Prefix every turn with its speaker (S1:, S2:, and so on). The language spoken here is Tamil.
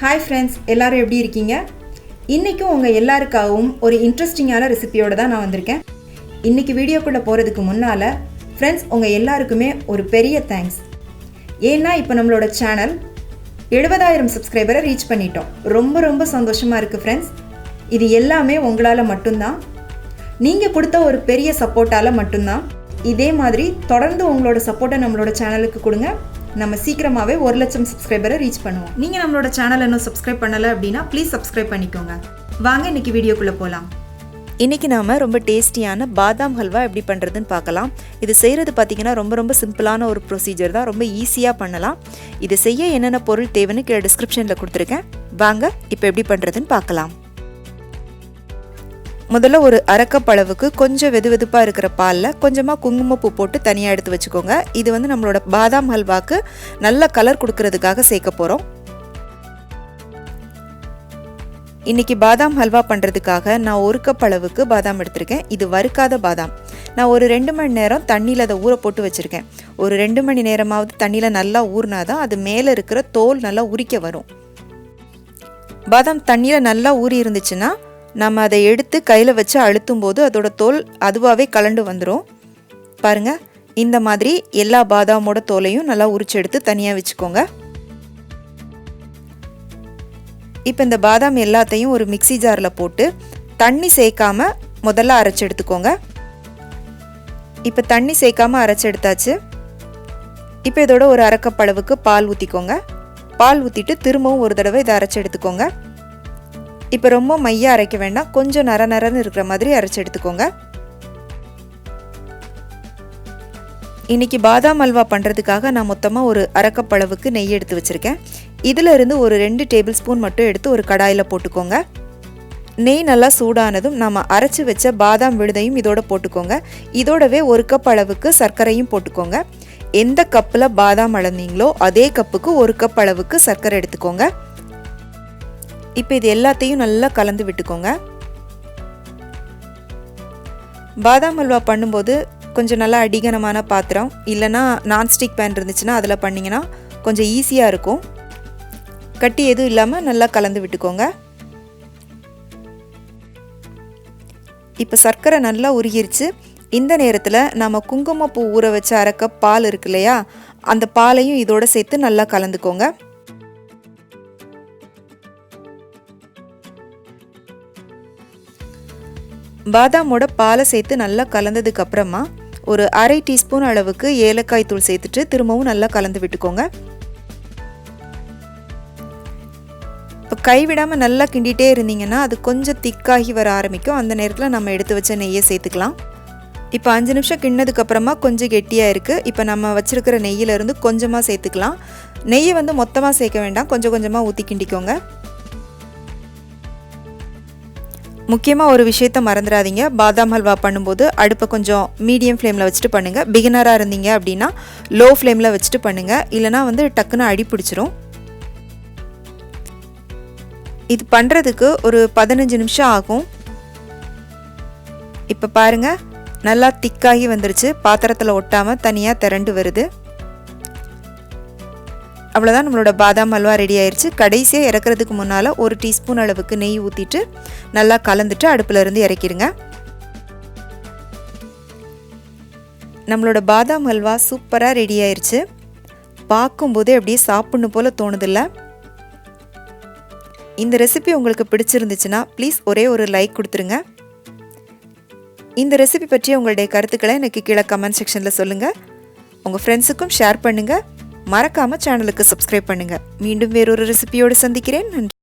S1: ஹாய் ஃப்ரெண்ட்ஸ், எல்லாரும் எப்படி இருக்கீங்க? இன்றைக்கும் உங்கள் எல்லாருக்காகவும் ஒரு இன்ட்ரெஸ்டிங்கான ரெசிபியோடு தான் நான் வந்திருக்கேன். இன்றைக்கி வீடியோக்குள்ளே போகிறதுக்கு முன்னால் ஃப்ரெண்ட்ஸ், உங்கள் எல்லாருக்குமே ஒரு பெரிய தேங்க்ஸ். ஏன்னா இப்போ நம்மளோட சேனல் 70,000 சப்ஸ்கிரைபரை ரீச் பண்ணிட்டோம். ரொம்ப ரொம்ப சந்தோஷமாக இருக்குது ஃப்ரெண்ட்ஸ். இது எல்லாமே உங்களால் மட்டும்தான். நீங்கள் கொடுத்த ஒரு பெரிய சப்போர்ட்டால் மட்டும்தான். இதே மாதிரி தொடர்ந்து உங்களோட சப்போர்ட்டை நம்மளோட சேனலுக்கு கொடுங்க. நம்ம சீக்கிரமாகவே 1,00,000 சப்ஸ்கிரைபரை ரீச் பண்ணுவோம். நீங்கள் நம்மளோட சேனலை இன்னும் சப்ஸ்கிரைப் பண்ணலை அப்படின்னா ப்ளீஸ் சப்ஸ்கிரைப் பண்ணிக்கோங்க. வாங்க இன்றைக்கி வீடியோக்குள்ளே போகலாம்.
S2: இன்றைக்கி நாம் ரொம்ப டேஸ்டியான பாதாம் ஹல்வா எப்படி பண்ணுறதுன்னு பார்க்கலாம். இது செய்கிறது பார்த்திங்கன்னா ரொம்ப சிம்பிளான ஒரு ப்ரொசீஜர் தான். ரொம்ப ஈஸியாக பண்ணலாம். இது செய்ய என்னென்ன பொருள் தேவைன்னு கீழே டிஸ்கிரிப்ஷனில் கொடுத்துருக்கேன். வாங்க இப்போ எப்படி பண்ணுறதுன்னு பார்க்கலாம். முதல்ல ஒரு அரைக்கப் அளவுக்கு கொஞ்சம் வெதுவெதுப்பாக இருக்கிற பாலில் கொஞ்சமாக குங்குமப்பூ போட்டு தனியாக எடுத்து வச்சுக்கோங்க. இது நம்மளோட பாதாம் ஹல்வாக்கு நல்ல கலர் கொடுக்கறதுக்காக சேர்க்க போகிறோம். இன்றைக்கி பாதாம் ஹல்வா பண்ணுறதுக்காக நான் 1 கப் அளவுக்கு பாதாம் எடுத்திருக்கேன். இது வறுக்காத பாதாம். நான் ஒரு 2 மணி நேரம் தண்ணியில் அதை ஊற போட்டு வச்சுருக்கேன். ஒரு 2 மணி நேரமாவது தண்ணியில் நல்லா ஊறினாதான் அது மேலே இருக்கிற தோல் நல்லா உரிக்க வரும். பாதாம் தண்ணியில் நல்லா ஊறி இருந்துச்சுன்னா நம்ம அதை எடுத்து கையில் வச்சு அழுத்தும் போது அதோட தோல் அதுவாகவே கலண்டு வந்துடும். பாருங்கள், இந்த மாதிரி எல்லா பாதாமோட தோலையும் நல்லா உரிச்சு எடுத்து தனியாக வச்சுக்கோங்க. இப்போ இந்த பாதாம் எல்லாத்தையும் ஒரு மிக்ஸி ஜாரில் போட்டு தண்ணி சேர்க்காம முதல்ல அரைச்சி எடுத்துக்கோங்க. இப்போ தண்ணி சேர்க்காம அரைச்சி எடுத்தாச்சு. இப்போ இதோட ஒரு அரை கப் அளவுக்கு பால் ஊற்றிக்கோங்க. பால் ஊற்றிட்டு திரும்பவும் ஒரு தடவை இதை அரைச்சி எடுத்துக்கோங்க. இப்போ ரொம்ப மையாக அரைக்க வேண்டாம், கொஞ்சம் நரன்னு இருக்கிற மாதிரி அரைச்சி எடுத்துக்கோங்க. இன்றைக்கி பாதாம் அல்வா பண்ணுறதுக்காக நான் மொத்தமாக ஒரு அரை கப் அளவுக்கு நெய் எடுத்து வச்சுருக்கேன். இதிலிருந்து ஒரு 2 டேபிள் ஸ்பூன் மட்டும் எடுத்து ஒரு கடாயில் போட்டுக்கோங்க. நெய் நல்லா சூடானதும் நம்ம அரைச்சி வச்ச பாதாம் விழுதையும் இதோட போட்டுக்கோங்க. இதோடவே 1 கப் அளவுக்கு சர்க்கரையும் போட்டுக்கோங்க. எந்த கப்பில் பாதாம் அளந்தீங்களோ அதே கப்புக்கு 1 கப் அளவுக்கு சர்க்கரை எடுத்துக்கோங்க. இப்போ இது எல்லாத்தையும் நல்லா கலந்து விட்டுக்கோங்க. பாதாம் ஹல்வா பண்ணும்போது கொஞ்சம் நல்லா அடிகனமான பாத்திரம் இல்லைனா நான்ஸ்டிக் பேன் இருந்துச்சுன்னா அதில் பண்ணிங்கன்னா கொஞ்சம் ஈஸியாக இருக்கும். கட்டி எதுவும் இல்லாமல் நல்லா கலந்து விட்டுக்கோங்க. இப்போ சர்க்கரை நல்லா உருகிருச்சு. இந்த நேரத்தில் நம்ம குங்குமப்பூ ஊற வச்ச அரை கப் பால் இருக்கு இல்லையா, அந்த பாலையும் இதோட சேர்த்து நல்லா கலந்துக்கோங்க. பாதாமோட பாலை சேர்த்து நல்லா கலந்ததுக்கு அப்புறமா ஒரு அரை டீஸ்பூன் அளவுக்கு ஏலக்காய் தூள் சேர்த்துட்டு திரும்பவும் நல்லா கலந்து விட்டுக்கோங்க. இப்போ கைவிடாமல் நல்லா கிண்டிகிட்டே இருந்தீங்கன்னா அது கொஞ்சம் திக்காகி வர ஆரம்பிக்கும். அந்த நேரத்தில் நம்ம எடுத்து வச்ச நெய்யை சேர்த்துக்கலாம். இப்போ 5 நிமிஷம் கிண்ணதுக்கப்புறமா கொஞ்சம் கெட்டியாக இருக்குது. இப்போ நம்ம வச்சுருக்கிற நெய்யிலேருந்து கொஞ்சமாக சேர்த்துக்கலாம். நெய்யை மொத்தமாக சேர்க்க வேண்டாம், கொஞ்சம் கொஞ்சமாக ஊற்றி கிண்டிக்கோங்க. முக்கியமாக ஒரு விஷயத்த மறந்துடாதீங்க, பாதாம் ஹல்வா பண்ணும்போது அடுப்பை கொஞ்சம் மீடியம் ஃப்ளேமில் வச்சுட்டு பண்ணுங்கள். பிகினராக இருந்தீங்க அப்படின்னா லோ ஃப்ளேமில் வச்சுட்டு பண்ணுங்கள், இல்லைனா டக்குன்னு அடி பிடிச்சிரும். இது பண்ணுறதுக்கு ஒரு 15 நிமிஷம் ஆகும். இப்போ பாருங்கள், நல்லா திக்காகி வந்துருச்சு. பாத்திரத்தில் ஒட்டாமல் தனியாக திரண்டு வருது. அவ்வளோதான், நம்மளோட பாதாம் ஹல்வா ரெடி ஆயிடுச்சு. கடைசியாக இறக்குறதுக்கு முன்னால் 1 டீஸ்பூன் அளவுக்கு நெய் ஊற்றிட்டு நல்லா கலந்துட்டு அடுப்பில் இருந்து இறக்கிடுங்க. நம்மளோட பாதாம் ஹல்வா சூப்பராக ரெடி ஆயிடுச்சு. பார்க்கும்போதே அப்படியே சாப்பிட்ணும் போல் தோணுதில்ல. இந்த ரெசிபி உங்களுக்கு பிடிச்சிருந்துச்சுன்னா ப்ளீஸ் ஒரே ஒரு லைக் கொடுத்துருங்க. இந்த ரெசிபி பற்றிய உங்களுடைய கருத்துக்களை எனக்கு கீழே கமெண்ட் செக்ஷனில் சொல்லுங்கள். உங்கள் ஃப்ரெண்ட்ஸுக்கும் ஷேர் பண்ணுங்கள். மறக்காமல் சேனலுக்கு சப்ஸ்கிரைப் பண்ணுங்கள். மீண்டும் வேறொரு ரெசிபியோடு சந்திக்கிறேன். நன்றி.